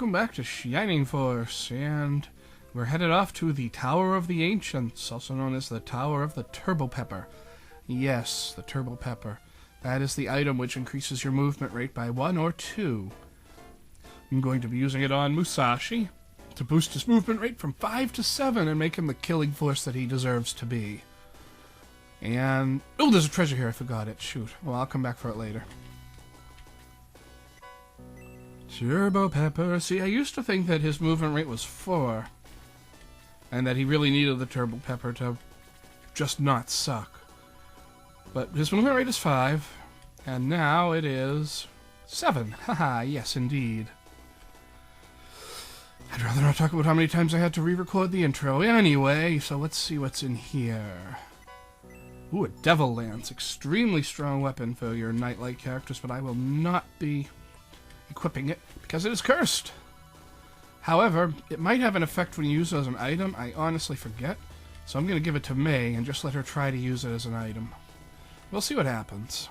welcome back to Shining Force, and we're headed off to the Tower of the Ancients, also known as the Tower of the Turbo Pepper. Yes, the Turbo Pepper. That is the item which increases your movement rate by 1 or 2. I'm going to be using it on Musashi to boost his movement rate from 5 to 7 and make him the killing force that he deserves to be. And... oh, there's a treasure here, I forgot it. Shoot. Well, I'll come back for it later. Turbo Pepper. See, I used to think that his movement rate was 4. And that he really needed the Turbo Pepper to just not suck. But his movement rate is 5. And now it is 7. Haha, yes indeed. I'd rather not talk about how many times I had to re-record the intro. Anyway, so let's see what's in here. Ooh, a Devil Lance. Extremely strong weapon for your Knight-like characters, but I will not be equipping it because it is cursed. However, it might have an effect when you use it as an item. I honestly forget. So I'm going to give it to May and just let her try to use it as an item. We'll see what happens.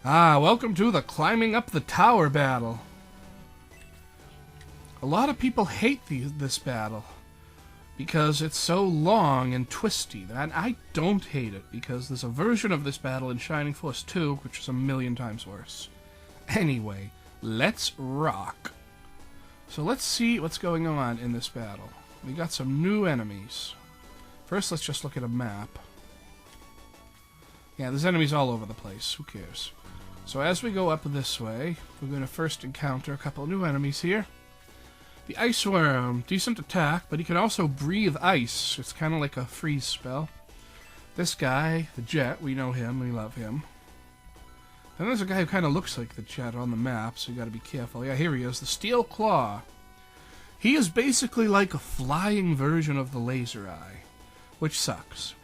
Ah, welcome to the Climbing Up the Tower battle. A lot of people hate this battle because it's so long and twisty. And I don't hate it because there's a version of this battle in Shining Force 2 which is a million times worse. Anyway, let's rock. So let's see what's going on in this battle. We got some new enemies. First, let's just look at a map. Yeah, there's enemies all over the place. Who cares? So as we go up this way, we're going to first encounter a couple new enemies here. The Ice Worm, decent attack, but he can also breathe ice. It's kind of like a freeze spell. This guy, the Jet, we know him, we love him. Then there's a guy who kind of looks like the Jet on the map, so you got to be careful. Yeah, here he is, the Steel Claw. He is basically like a flying version of the Laser Eye, which sucks.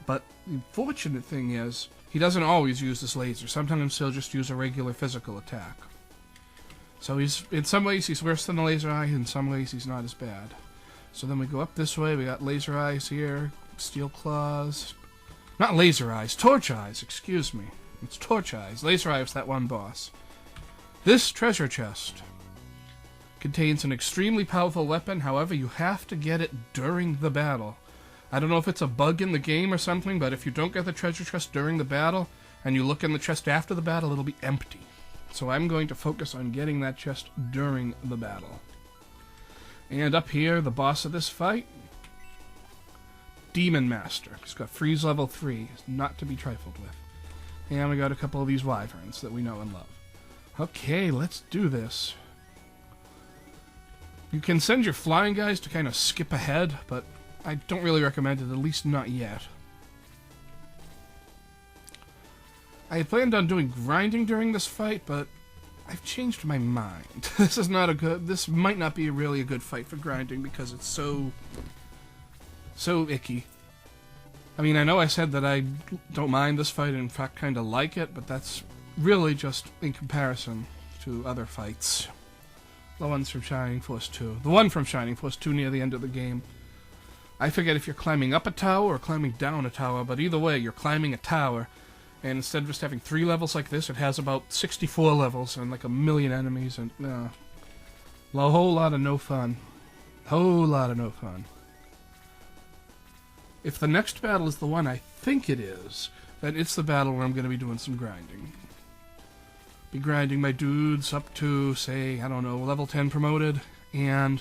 But the fortunate thing is, he doesn't always use this laser. Sometimes he'll just use a regular physical attack. So he's, in some ways he's worse than the Laser Eye, in some ways he's not as bad. So then we go up this way, we got Laser Eyes here, Steel Claws. Not Laser Eyes, Torch Eyes, excuse me. It's Torch Eyes. Laser Eye was that one boss. This treasure chest contains an extremely powerful weapon, however you have to get it during the battle. I don't know if it's a bug in the game or something, but if you don't get the treasure chest during the battle, and you look in the chest after the battle, it'll be empty. So I'm going to focus on getting that chest during the battle. And up here, the boss of this fight, Demon Master. He's got freeze level 3. He's not to be trifled with. And we got a couple of these wyverns that we know and love. Okay, let's do this. You can send your flying guys to kind of skip ahead, but I don't really recommend it, at least not yet. I had planned on doing grinding during this fight, but I've changed my mind. This might not be really a good fight for grinding because it's so icky. I mean, I know I said that I don't mind this fight and in fact kind of like it, but that's really just in comparison to other fights. The ones from Shining Force 2. The one from Shining Force 2 near the end of the game. I forget if you're climbing up a tower or climbing down a tower, but either way, you're climbing a tower. And instead of just having 3 levels like this, it has about 64 levels and like a million enemies and a whole lot of no fun. Whole lot of no fun. If the next battle is the one I think it is, then it's the battle where I'm going to be doing some grinding. Be grinding my dudes up to, say, I don't know, level 10 promoted, and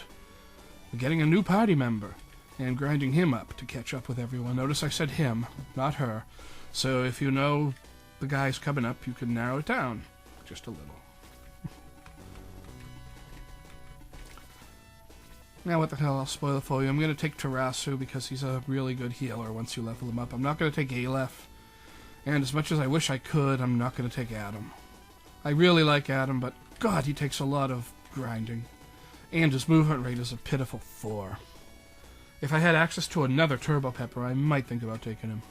getting a new party member, and grinding him up to catch up with everyone. Notice I said him, not her. So if you know the guy's coming up, you can narrow it down just a little. Now what the hell, I'll spoil it for you. I'm going to take Tarasu because he's a really good healer once you level him up. I'm not going to take Aleph. And as much as I wish I could, I'm not going to take Adam. I really like Adam, but God, he takes a lot of grinding. And his movement rate is a pitiful 4. If I had access to another Turbo Pepper, I might think about taking him.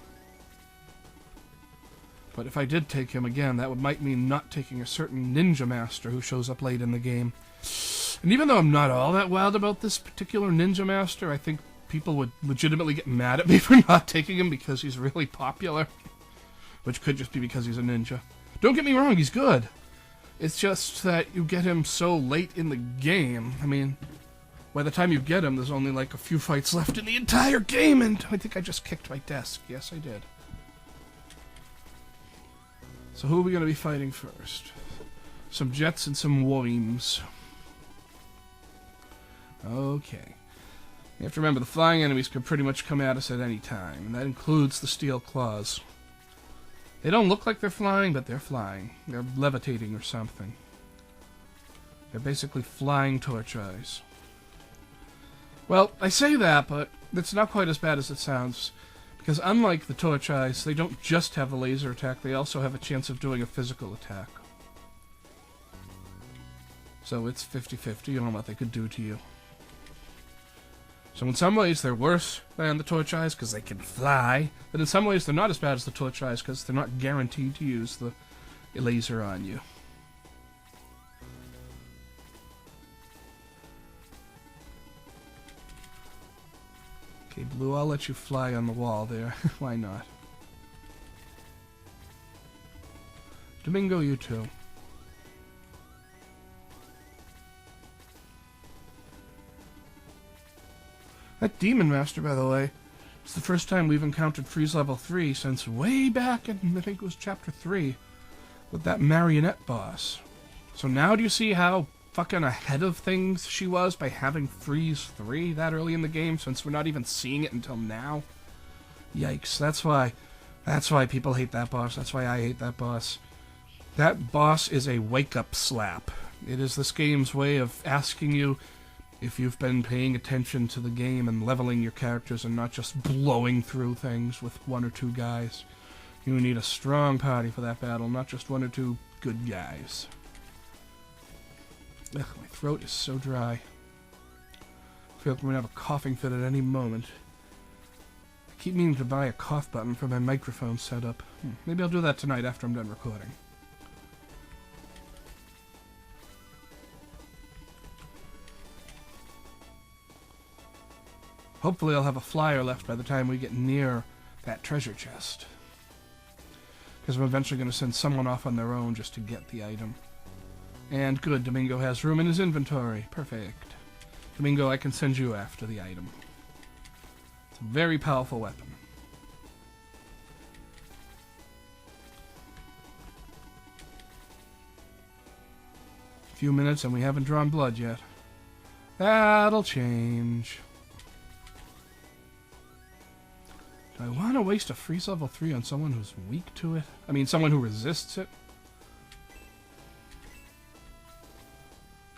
But if I did take him again, that might mean not taking a certain Ninja Master who shows up late in the game. And even though I'm not all that wild about this particular Ninja Master, I think people would legitimately get mad at me for not taking him because he's really popular. Which could just be because he's a ninja. Don't get me wrong, he's good. It's just that you get him so late in the game. I mean, by the time you get him, there's only like a few fights left in the entire game, and I think I just kicked my desk. Yes, I did. So who are we going to be fighting first? Some jets and some worms. Okay. You have to remember, the flying enemies can pretty much come at us at any time, and that includes the steel claws. They don't look like they're flying, but they're flying. They're levitating or something. They're basically flying torch eyes. Well, I say that, but it's not quite as bad as it sounds. Because unlike the torch eyes, they don't just have a laser attack, they also have a chance of doing a physical attack. So it's 50-50 on what they could do to you. So in some ways they're worse than the torch eyes because they can fly, but in some ways they're not as bad as the torch eyes because they're not guaranteed to use the laser on you. Okay, Blue, I'll let you fly on the wall there. Why not? Domingo, you too. That Demon Master, by the way, it's the first time we've encountered Freeze Level 3 since way back in, I think it was Chapter 3, with that marionette boss. So now do you see how fucking ahead of things she was by having Freeze 3 that early in the game, since we're not even seeing it until now? Yikes, that's why people hate that boss, that's why I hate that boss. That boss is a wake-up slap. It is this game's way of asking you if you've been paying attention to the game and leveling your characters and not just blowing through things with one or two guys. You need a strong party for that battle, not just one or two good guys. Ugh, my throat is so dry. I feel like I'm going to have a coughing fit at any moment. I keep meaning to buy a cough button for my microphone setup. Maybe I'll do that tonight after I'm done recording. Hopefully I'll have a flyer left by the time we get near that treasure chest. Because I'm eventually going to send someone off on their own just to get the item. And good, Domingo has room in his inventory. Perfect. Domingo, I can send you after the item. It's a very powerful weapon. A few minutes and we haven't drawn blood yet. That'll change. Do I want to waste a Freeze Level 3 on someone who's weak to it? I mean, someone who resists it?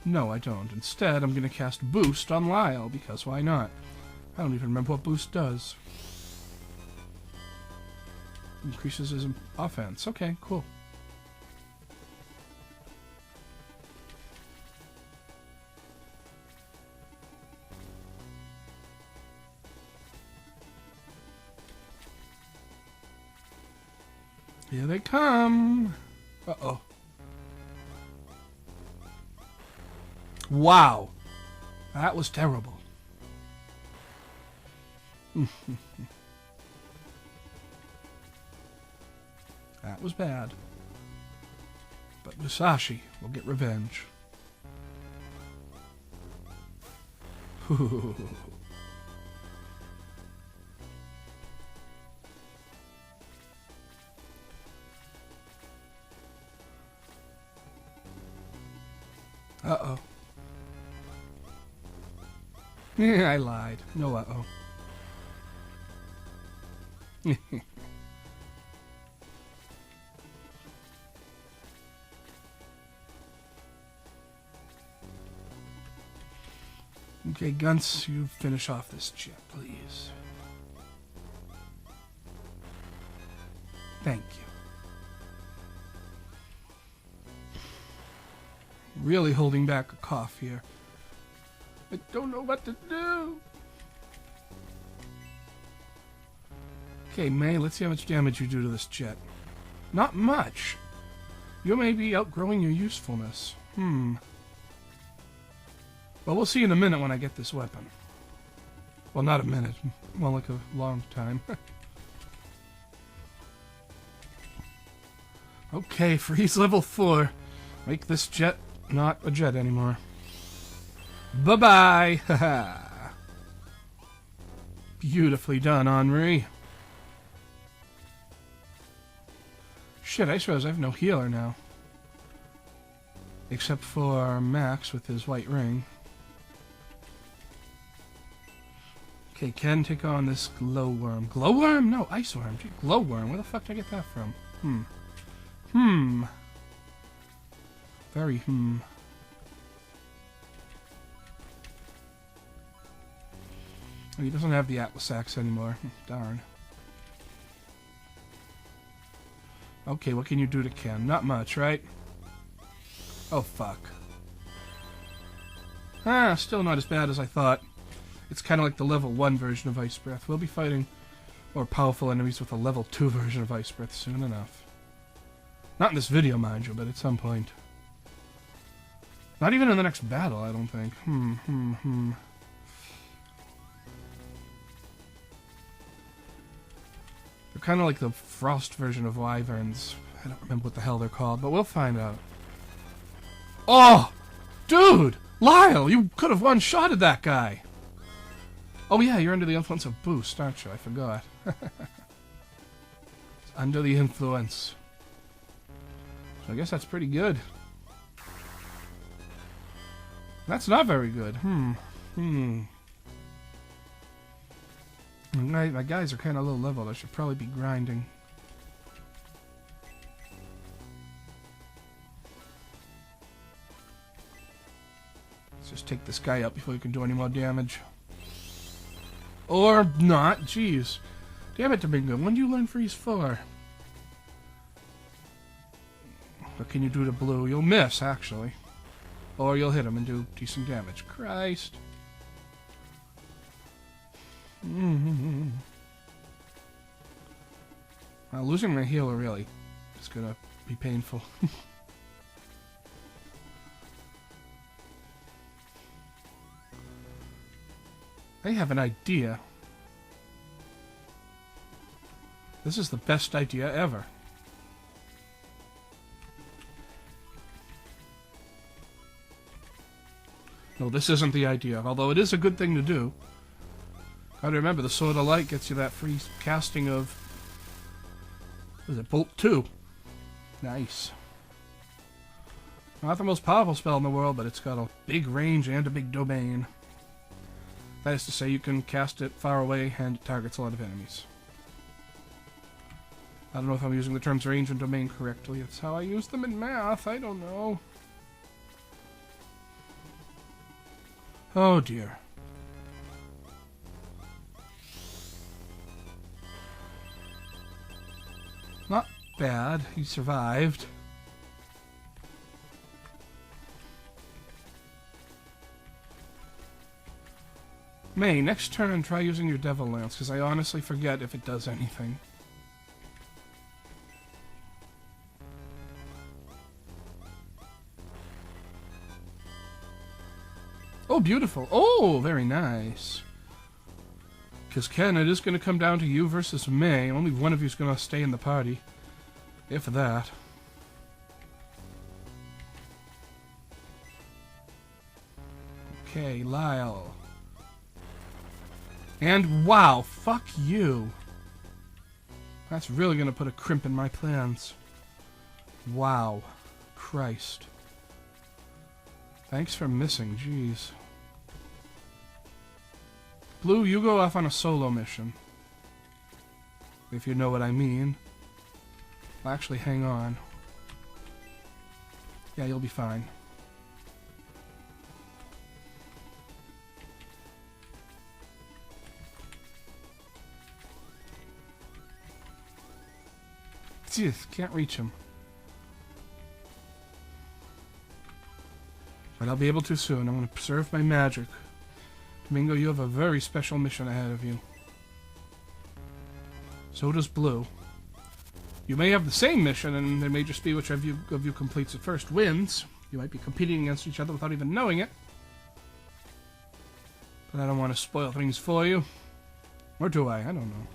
No, I don't. Instead, I'm going to cast Boost on Lyle, because why not? I don't even remember what Boost does. Increases his offense. Okay, cool. Here they come. Uh-oh. Wow. That was terrible. That was bad. But Musashi will get revenge. Uh-oh. I lied. No uh-oh. Okay, Gunts, you finish off this jet, please. Thank you. Really holding back a cough here. I don't know what to do. Okay, May, let's see how much damage you do to this jet. Not much. You may be outgrowing your usefulness. Well, we'll see in a minute when I get this weapon. Well, not a minute. Well, like a long time. Okay, Freeze Level 4. Make this jet not a jet anymore. Bye-bye! Haha! Beautifully done, Henri. Shit, I suppose I have no healer now. Except for Max with his white ring. Okay, Ken, take on this glowworm. Glowworm? No, ice worm. Gee, glowworm. Where the fuck did I get that from? Very He doesn't have the Atlas axe anymore. Darn. Okay, what can you do to Ken? Not much, right? Oh, fuck. Ah, still not as bad as I thought. It's kind of like the level 1 version of Ice Breath. We'll be fighting more powerful enemies with a level 2 version of Ice Breath soon enough. Not in this video, mind you, but at some point. Not even in the next battle, I don't think. They're kind of like the frost version of wyverns. I don't remember what the hell they're called, but we'll find out. Oh! Dude! Lyle, you could have one-shotted that guy! Oh yeah, you're under the influence of Boost, aren't you? I forgot. Under the influence. So I guess that's pretty good. That's not very good. My guys are kind of low level. I should probably be grinding. Let's just take this guy out before he can do any more damage. Or not. Jeez. Damn it, Domingo. When do you learn Freeze 4? What can you do to Blue? You'll miss, actually. Or you'll hit him and do decent damage. Christ. Well, losing my healer really is gonna be painful. I have an idea. This is the best idea ever. No, this isn't the idea, although it is a good thing to do. Gotta remember, the Sword of Light gets you that free casting of... what is it? Bolt 2. Nice. Not the most powerful spell in the world, but it's got a big range and a big domain. That is to say, you can cast it far away and it targets a lot of enemies. I don't know if I'm using the terms range and domain correctly. It's how I use them in math. I don't know. Oh dear. Not bad. He survived. May, next turn try using your Devil Lance, because I honestly forget if it does anything. Oh, beautiful. Oh, very nice. Because, Ken, it is going to come down to you versus May. Only one of you is going to stay in the party. If that. Okay, Lyle. And, wow, fuck you. That's really going to put a crimp in my plans. Wow. Christ. Thanks for missing, jeez. Blue, you go off on a solo mission. If you know what I mean. Well, actually, hang on. Yeah, you'll be fine. Jeez, can't reach him. But I'll be able to soon. I'm going to preserve my magic. Domingo, you have a very special mission ahead of you. So does Blue. You may have the same mission, and it may just be whichever of you completes it first wins. You might be competing against each other without even knowing it. But I don't want to spoil things for you. Or do I? I don't know.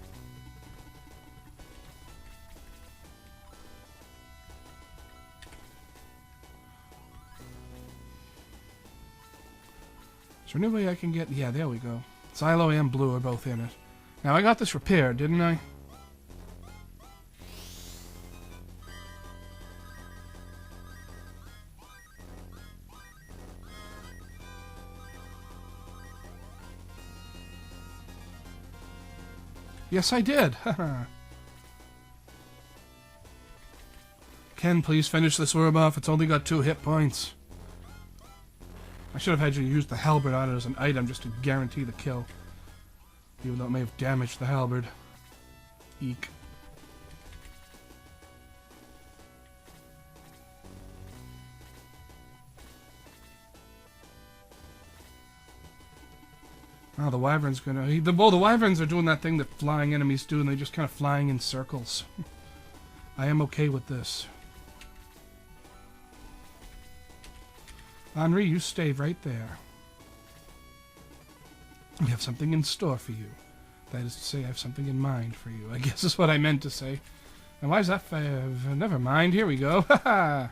Is there any way I can get... Yeah, there we go. Xylo and Blue are both in it. Now, I got this repaired, didn't I? Yes, I did. Ken, please finish this worm off. It's only got 2 hit points. I should have had you use the halberd on it as an item just to guarantee the kill. Even though it may have damaged the halberd. Eek. Oh, the wyvern's gonna... the wyverns are doing that thing that flying enemies do, and they're just kind of flying in circles. I am okay with this. Henri, you stay right there. We have something in store for you. That is to say, I have something in mind for you, I guess is what I meant to say. And why is that... never mind, here we go. Ha ha!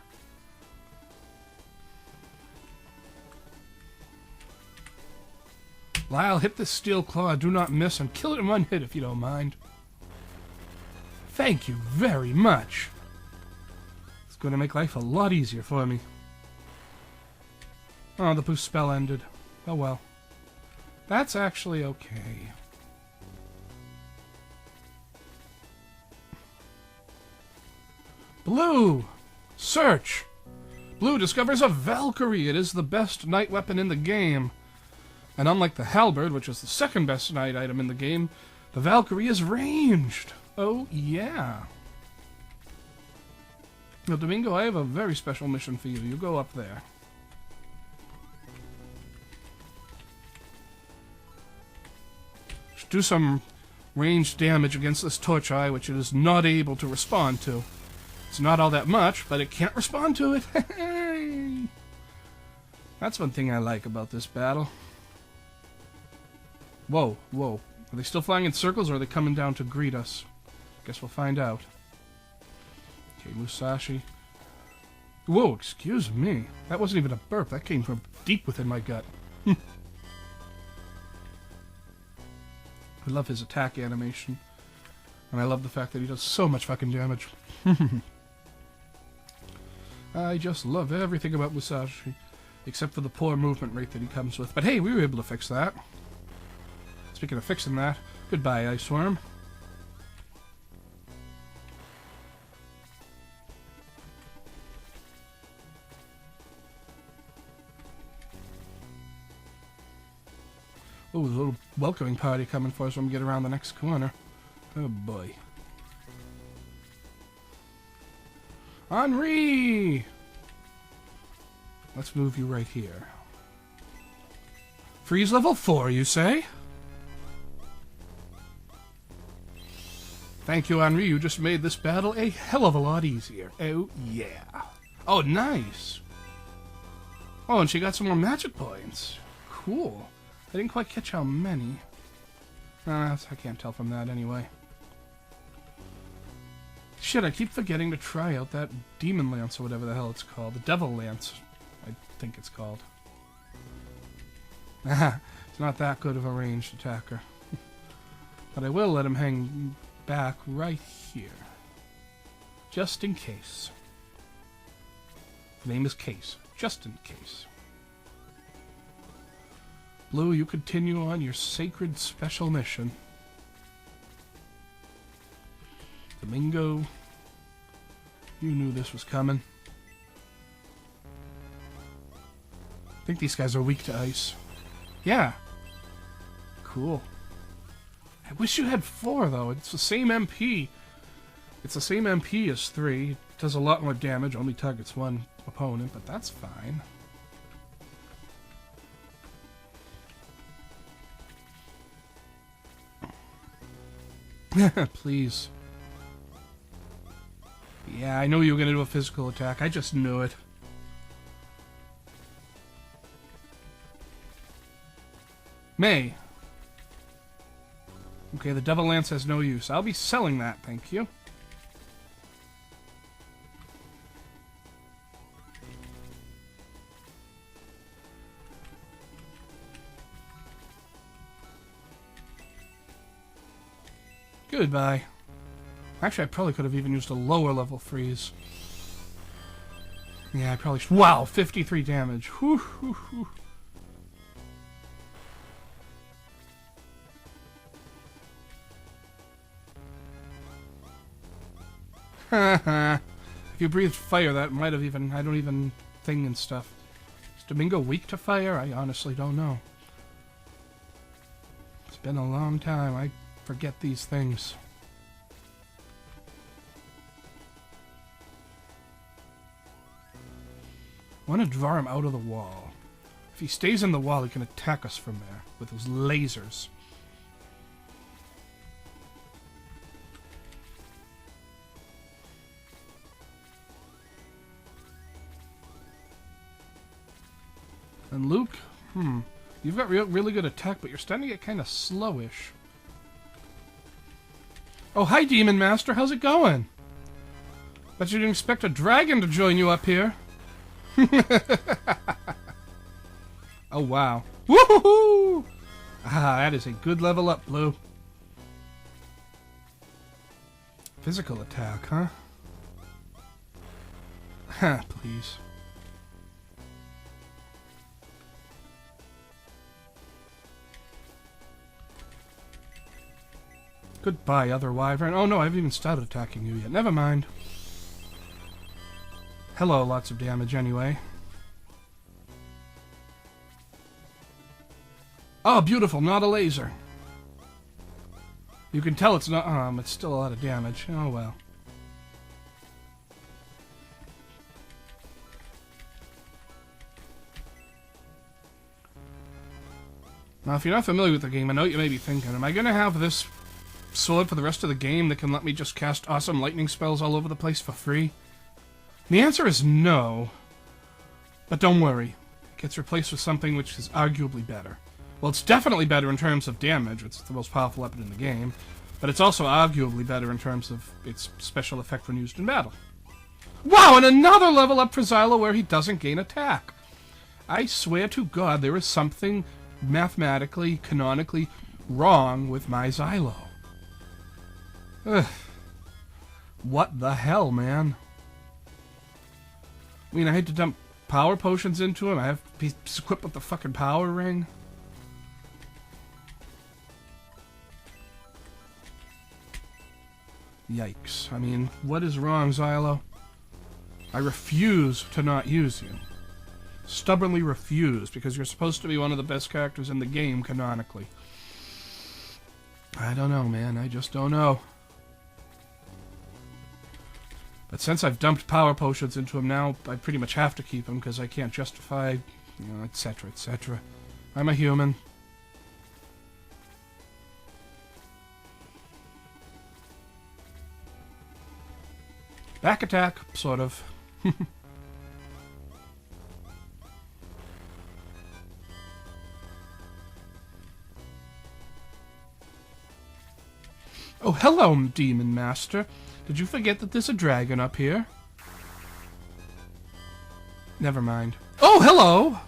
Lyle, hit this steel claw, do not miss, and kill it in 1 hit if you don't mind. Thank you very much. It's going to make life a lot easier for me. Oh, the boost spell ended. Oh well. That's actually okay. Blue! Search! Blue discovers a Valkyrie. It is the best knight weapon in the game. And unlike the halberd, which is the second best knight item in the game, the Valkyrie is ranged. Oh, yeah. Now, Domingo, I have a very special mission for you. You go up there. Just do some ranged damage against this torch eye, which it is not able to respond to. It's not all that much, but it can't respond to it. That's one thing I like about this battle. Whoa, whoa. Are they still flying in circles, or are they coming down to greet us? Guess we'll find out. Okay, Musashi. Whoa, excuse me. That wasn't even a burp. That came from deep within my gut. I love his attack animation. And I love the fact that he does so much fucking damage. I just love everything about Musashi. Except for the poor movement rate that he comes with. But hey, we were able to fix that. Speaking of fixing that, goodbye, Iceworm. Oh, there's a little welcoming party coming for us when we get around the next corner. Oh boy. Henri! Let's move you right here. Freeze level 4, you say? Thank you, Henri. You just made this battle a hell of a lot easier. Oh, yeah. Oh, nice. Oh, and she got some more magic points. Cool. I didn't quite catch how many. I can't tell from that anyway. Shit, I keep forgetting to try out that Demon Lance or whatever the hell it's called. The Devil Lance, I think it's called. It's not that good of a ranged attacker. But I will let him hang back right here. Just in case. The name is Case. Just in case. Blue, you continue on your sacred special mission. Domingo, you knew this was coming. I think these guys are weak to ice. Yeah. Cool. I wish you had 4, though. It's the same MP. It's the same MP as 3. It does a lot more damage, only targets one opponent, but that's fine. Please. Yeah, I know you were going to do a physical attack. I just knew it. May. Okay, the Devil Lance has no use. I'll be selling that, thank you. Goodbye. Actually, I probably could have even used a lower level freeze. Yeah, I probably should. Wow, 53 damage. Whew, whew, whew. If you breathed fire, that might have even... I don't even... thing and stuff. Is Domingo weak to fire? I honestly don't know. It's been a long time. I forget these things. I want to draw him out of the wall. If he stays in the wall, he can attack us from there with those lasers. And Luke, you've got really good attack, but you're starting to get kind of slowish. Oh, hi, Demon Master. How's it going? Bet you didn't expect a dragon to join you up here. Oh, wow. Woohoo! Ah, that is a good level up, Blue. Physical attack, huh? Ha, please. Goodbye, other wyvern. Oh no, I haven't even started attacking you yet. Never mind. Hello, lots of damage anyway. Oh, beautiful, not a laser. You can tell it's not, it's still a lot of damage. Oh well. Now, if you're not familiar with the game, I know what you may be thinking, am I going to have this sword for the rest of the game that can let me just cast awesome lightning spells all over the place for free? The answer is no. But don't worry. It gets replaced with something which is arguably better. Well, it's definitely better in terms of damage. It's the most powerful weapon in the game. But it's also arguably better in terms of its special effect when used in battle. Wow, and another level up for Xylo where he doesn't gain attack. I swear to God, there is something mathematically, canonically wrong with my Xylo. Ugh. What the hell, man? I mean, I had to dump power potions into him. He's equipped with the fucking power ring. Yikes. I mean, what is wrong, Xylo? I refuse to not use you. Stubbornly refuse, because you're supposed to be one of the best characters in the game, canonically. I don't know, man. I just don't know. But since I've dumped power potions into him now, I pretty much have to keep him, because I can't justify, you know, etc., etc. I'm a human. Back attack, sort of. Oh, hello, Demon Master. Did you forget that there's a dragon up here? Never mind. Oh, hello!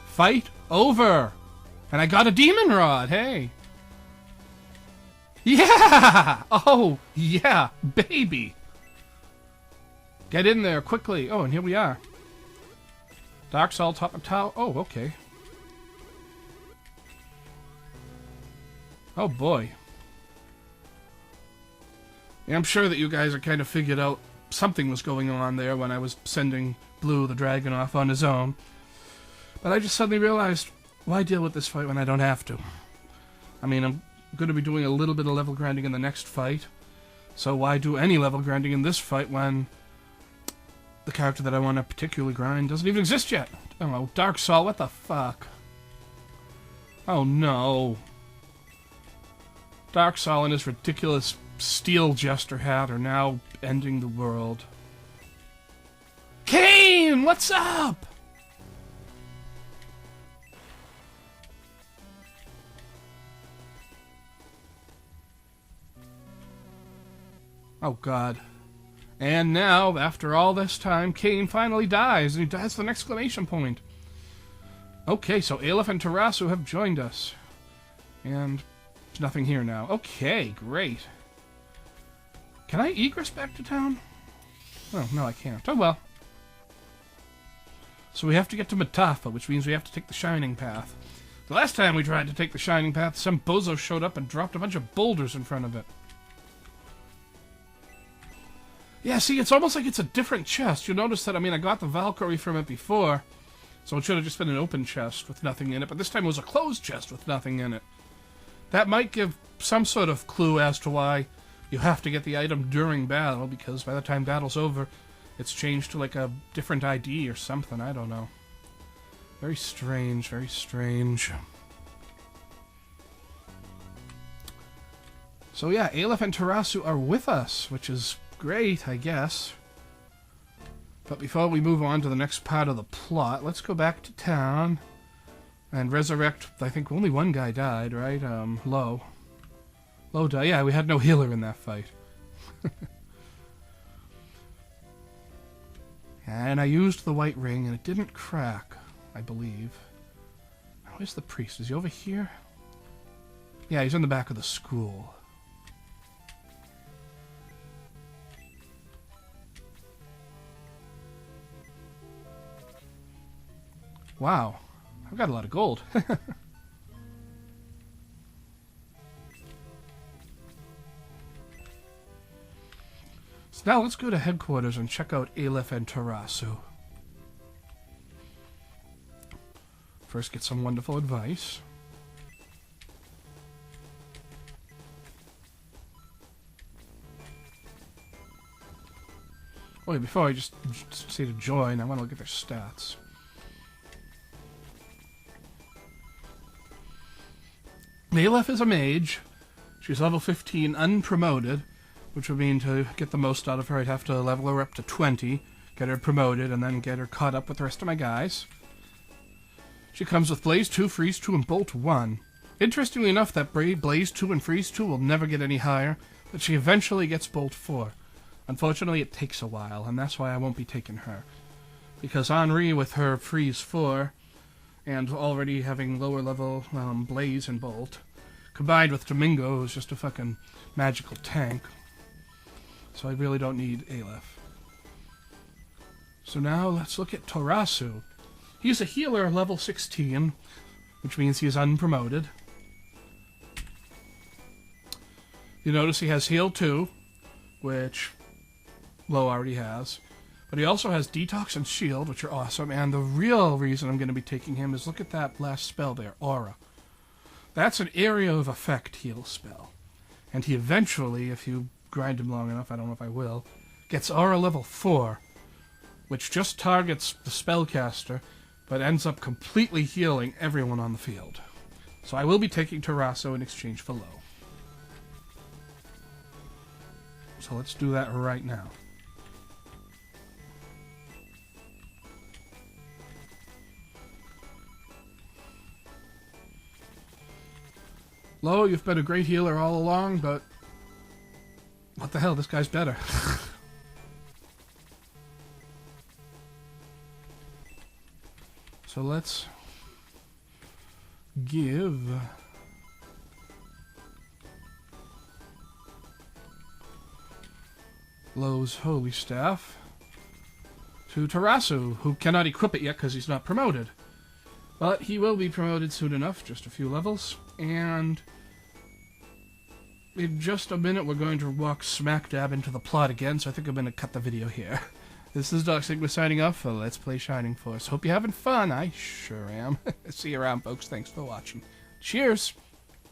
Fight over! And I got a demon rod, hey! Yeah! Oh, yeah, baby! Get in there, quickly. Oh, and here we are. Dark Soul, top of tower. Oh, okay. Oh, boy. Yeah, I'm sure that you guys are kind of figured out something was going on there when I was sending Blue the dragon off on his own. But I just suddenly realized, why deal with this fight when I don't have to? I mean, I'm going to be doing a little bit of level grinding in the next fight, so why do any level grinding in this fight when the character that I want to particularly grind doesn't even exist yet? Oh, Dark Soul, what the fuck? Oh no. Dark Soul and his ridiculous steel jester hat are now ending the world. Kane, what's up? Oh, God. And now, after all this time, Kane finally dies, and he dies with an exclamation point. Okay, so Aleph and Tarasu have joined us. And There's nothing here now. Okay, great. Can I egress back to town? Oh, no, I can't. Oh, well. So we have to get to Matafa, which means we have to take the Shining Path. The last time we tried to take the Shining Path, some bozo showed up and dropped a bunch of boulders in front of it. Yeah, see, it's almost like it's a different chest. You'll notice that, I mean, I got the Valkyrie from it before, so it should have just been an open chest with nothing in it, but this time it was a closed chest with nothing in it. That might give some sort of clue as to why you have to get the item during battle, because by the time battle's over, it's changed to like a different ID or something, I don't know. Very strange, very strange. So yeah, Aleph and Tarasu are with us, which is great, I guess. But before we move on to the next part of the plot, let's go back to town and resurrect, I think only one guy died, right? Lo. Lo died. Yeah, we had no healer in that fight. And I used the white ring and it didn't crack, I believe. Where's the priest? Is he over here? Yeah, he's in the back of the school. Wow, I've got a lot of gold. So now let's go to headquarters and check out Aleph and Tarasu. First, get some wonderful advice. Wait, before I just say to join, I want to look at their stats. Aleph is a mage. She's level 15, unpromoted, which would mean to get the most out of her, I'd have to level her up to 20, get her promoted, and then get her caught up with the rest of my guys. She comes with Blaze 2, Freeze 2, and Bolt 1. Interestingly enough, that Blaze 2 and Freeze 2 will never get any higher, but she eventually gets Bolt 4. Unfortunately, it takes a while, and that's why I won't be taking her. Because Henri, with her Freeze 4, and already having lower level Blaze and Bolt, combined with Domingo, who's just a fucking magical tank. So I really don't need Aleph. So now let's look at Tarasu. He's a healer level 16, which means he's unpromoted. You notice he has Heal 2, which Lo already has. But he also has Detox and Shield, which are awesome. And the real reason I'm going to be taking him is look at that last spell there, Aura. That's an area of effect heal spell. And he eventually, if you grind him long enough, I don't know if I will, gets Aura level 4, which just targets the spellcaster, but ends up completely healing everyone on the field. So I will be taking Tarasu in exchange for Lo. So let's do that right now. Lo, you've been a great healer all along, but what the hell, this guy's better. So let's give Lo's Holy Staff to Tarasu, who cannot equip it yet because he's not promoted. But he will be promoted soon enough, just a few levels, and in just a minute we're going to walk smack dab into the plot again, so I think I'm going to cut the video here. This is Doc Sigma signing off for Let's Play Shining Force. Hope you're having fun. I sure am. See you around, folks. Thanks for watching. Cheers!